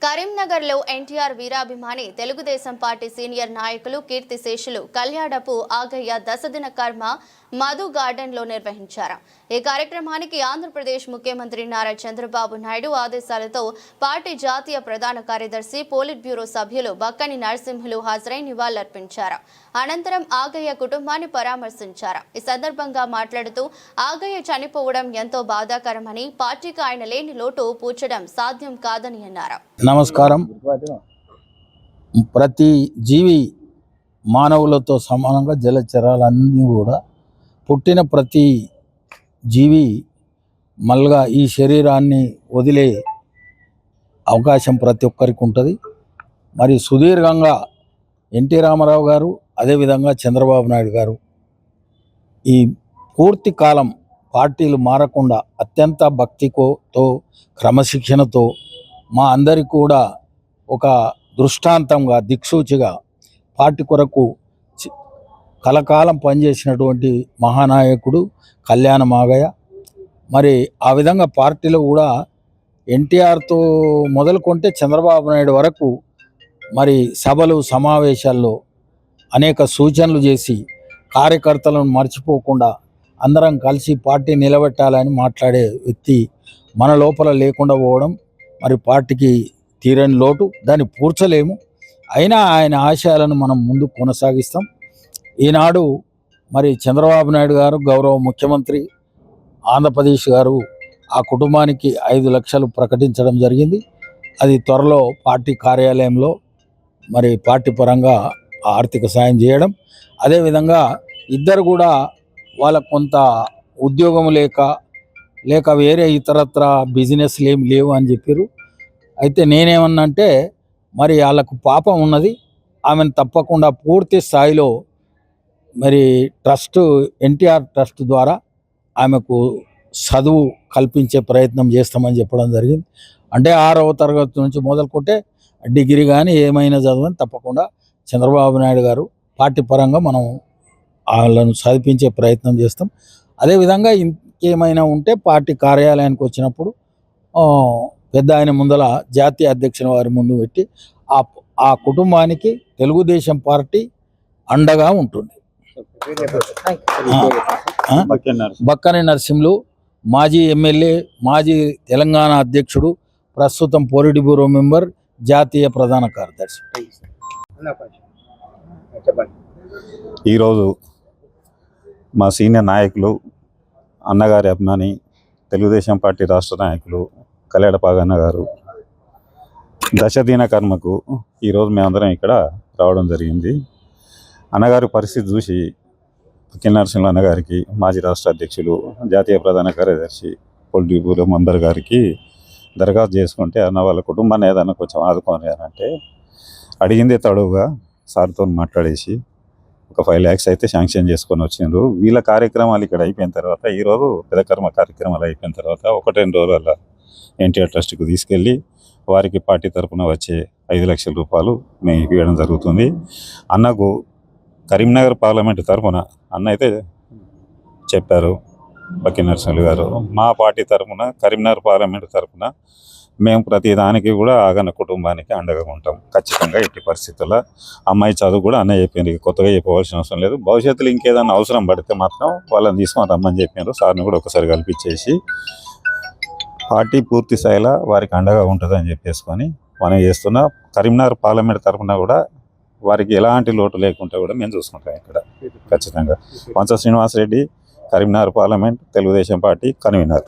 కరీంనగర్లో NTR వీరాభిమాని Telugu Desam party senior నాయకులు కీర్తిశేషులు కళ్యాడపు ఆగయ్య దశదిన కర్మ మధు గార్డెన్లో నిర్వహించారు. ఈ కార్యక్రమానికి ఆంధ్రప్రదేశ్ ముఖ్యమంత్రి నారా చంద్రబాబు నాయుడు ఆదేశాలతో పార్టీ జాతీయ ప్రధాన కార్యదర్శి పోలిట్ బ్యూరో సభ్యులు బక్కని నరసింహులు హాజరై నివాళులర్పించారు. అనంతరం ఆగయ్య కుటుంబాన్ని పరామర్శించారు. ఈ సందర్భంగా మాట్లాడుతూ ఆగయ్య చనిపోవడం ఎంతో బాధాకరమని, పార్టీకి ఆయన లేని లోటు పూడ్చడం సాధ్యం కాదని అన్నారు. నమస్కారం. ప్రతి జీవి మానవులతో సమానంగా జలచరాలన్నీ కూడా పుట్టిన ప్రతి జీవి మళ్ళా ఈ శరీరాన్ని వదిలే అవకాశం ప్రతి ఒక్కరికి ఉంటుంది. మరి సుదీర్ఘంగా ఎన్టీ రామారావు గారు, అదేవిధంగా చంద్రబాబు నాయుడు గారు ఈ పూర్తి కాలం పార్టీలు మారకుండా అత్యంత భక్తితో క్రమశిక్షణతో మా అందరికి కూడా ఒక దృష్టాంతంగా దిక్సూచిగా పార్టీ కొరకు కలకాలం పనిచేసినటువంటి మహానాయకుడు కళ్యాణ మాగయ్య. మరి ఆ విధంగా పార్టీలో కూడా ఎన్టీఆర్తో మొదలుకొంటే చంద్రబాబు నాయుడు వరకు మరి సభలు సమావేశాల్లో అనేక సూచనలు చేసి కార్యకర్తలను మర్చిపోకుండా అందరం కలిసి పార్టీ నిలబెట్టాలని మాట్లాడే వ్యక్తి మన లోపల లేకుండా పోవడం మరి పార్టీకి తీరని లోటు, దాన్ని పూడ్చలేము. అయినా ఆయన ఆశయాలను మనం ముందు కొనసాగిస్తాం. ఈనాడు మరి చంద్రబాబు నాయుడు గారు గౌరవ ముఖ్యమంత్రి ఆంధ్రప్రదేశ్ గారు ఆ కుటుంబానికి 5 లక్షలు ప్రకటించడం జరిగింది. అది త్వరలో పార్టీ కార్యాలయంలో మరి పార్టీ పరంగా ఆర్థిక సాయం చేయడం, అదేవిధంగా ఇద్దరు కూడా వాళ్ళకు కొంత ఉద్యోగం లేక వేరే ఇతరత్ర బిజినెస్లు ఏమి లేవు అని చెప్పారు. అయితే నేనేమన్నంటే మరి వాళ్ళకు పాపం ఉన్నది, ఆమెను తప్పకుండా పూర్తి స్థాయిలో మరి ఎన్టీఆర్ ట్రస్ట్ ద్వారా ఆమెకు చదువు కల్పించే ప్రయత్నం చేస్తామని చెప్పడం జరిగింది. అంటే 6వ తరగతి నుంచి మొదలుకుంటే డిగ్రీ కానీ ఏమైనా చదవని తప్పకుండా చంద్రబాబు నాయుడు గారు పార్టీ పరంగా మనం వాళ్ళను చదివించే ప్రయత్నం చేస్తాం. అదేవిధంగా ఇంకేమైనా ఉంటే పార్టీ కార్యాలయానికి వచ్చినప్పుడు పెద్ద ఆయన ముందల జాతీయ అధ్యక్షుని వారి ముందు పెట్టి ఆ కుటుంబానికి తెలుగుదేశం పార్టీ అండగా ఉంటుంది. బక్కని నరసింహులు మాజీ ఎమ్మెల్యే, మాజీ తెలంగాణ అధ్యక్షుడు, ప్రస్తుతం పోలిట్ బ్యూరో మెంబర్, జాతీయ ప్రధాన కార్యదర్శి. ఈరోజు మా సీనియర్ నాయకులు, అన్నగారి అభిమాని, తెలుగుదేశం పార్టీ రాష్ట్ర నాయకులు కళ్యాడపాగన్న గారు దశదిన కర్మకు ఈరోజు మేమందరం ఇక్కడ రావడం జరిగింది. అన్నగారి పరిస్థితి చూసి బక్కని నరసింహులు అన్నగారికి, మాజీ రాష్ట్ర అధ్యక్షులు, జాతీయ ప్రధాన కార్యదర్శి పోలిట్ బ్యూరో మెంబర్ గారికి దరఖాస్తు చేసుకుంటే అన్న వాళ్ళ కుటుంబాన్ని ఏదన్నా కొంచెం ఆదుకోని అంటే అడిగిందే తడువుగా సార్తో మాట్లాడేసి ఒక 5 lakhs అయితే శాంక్షన్ చేసుకొని వచ్చిండ్రు. వీళ్ళ కార్యక్రమాలు ఇక్కడ అయిపోయిన తర్వాత ఈరోజు పెదకర్మ కార్యక్రమాలు అయిపోయిన తర్వాత 1-2 రోజుల ఎన్టీఆర్ ట్రస్ట్కు తీసుకెళ్ళి వారికి పార్టీ తరఫున వచ్చే 5 లక్షల రూపాయలు మేము ఇవ్వడం జరుగుతుంది. అన్నకు కరీంనగర్ పార్లమెంటు తరఫున అన్న అయితే చెప్పారు బక్కని నరసింహులు గారు, మా పార్టీ తరఫున కరీంనగర్ పార్లమెంటు తరఫున మేము ప్రతి దానికి కూడా ఆగన్న కుటుంబానికి అండగా ఉంటాం. ఖచ్చితంగా ఎట్టి పరిస్థితుల్లో అమ్మాయి చదువు కూడా అన్న చెప్పింది, కొత్తగా చెప్పవలసిన అవసరం లేదు. భవిష్యత్తులో ఇంకేదన్నా అవసరం పడితే మాత్రం వాళ్ళని తీసుకొని రమ్మని చెప్పారు. సార్ని కూడా ఒకసారి కల్పించేసి పార్టీ పూర్తి స్థాయిలో వారికి అండగా ఉంటుందని చెప్పేసుకొని మనం చేస్తున్న కరీంనగర్ పార్లమెంట్ తరఫున కూడా వారికి ఎలాంటి లోటు లేకుండా కూడా మేము చూసుకుంటాం ఇక్కడ ఖచ్చితంగా. Vancha Srinivasa Reddy, Karimnagar parliament Telugu Desam party convener.